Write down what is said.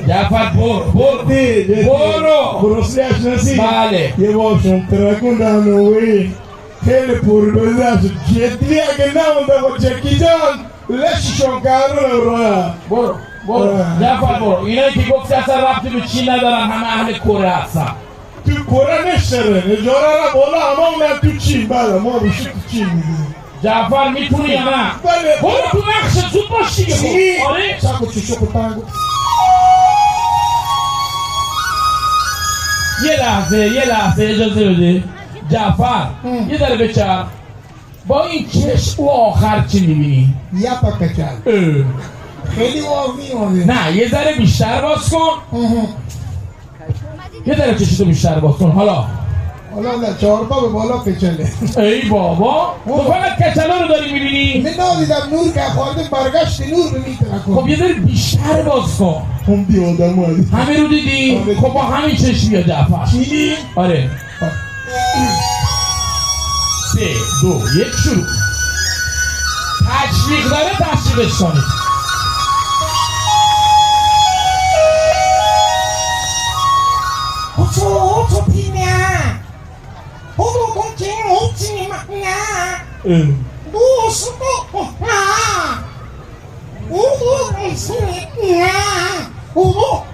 جعفر برو برسلی اشناسی بله یه باشم ترکون دانوی خیلی پر بزرگ جدی اگه نمونده با جکی جان لششون کارو رو برو جعفر برو اینایی که گفتی اصلا ربطی به چی ندارن همه اهل کره هستن تو کره نشتره نجاره را بالا همه اونم تو چین بله ما روشی تو چین میدیم جعفر میتونی یا نه؟ بله برو تو نقشه زود باش دیگه آره ساکو چشو کتنگو یه لحظه اجازه بده جعفر یه ذره بچر با این چشم و آخر چی میبینی؟ یا پکچل خیلی واقعی نه یه ذره بیشتر باز کن یه ذره چشتو بیشتر باز کن حالا نه 4 پا به بالا کچله ای بابا تو فقط کچله رو داری میبینی؟ من نادیدم نور که خواهده برگشت نور به میتونه کن خب یه ذره بیشتر باز کن هم دی آدم هایی همه رو دیدی؟ خب با همین چشم بیا جعفر چی؟ آره 3 2 1 شروع تشویق داره تشویقش کنید Ocho piña. Odo con quien última piña. Dos na. Odo con piña. Odo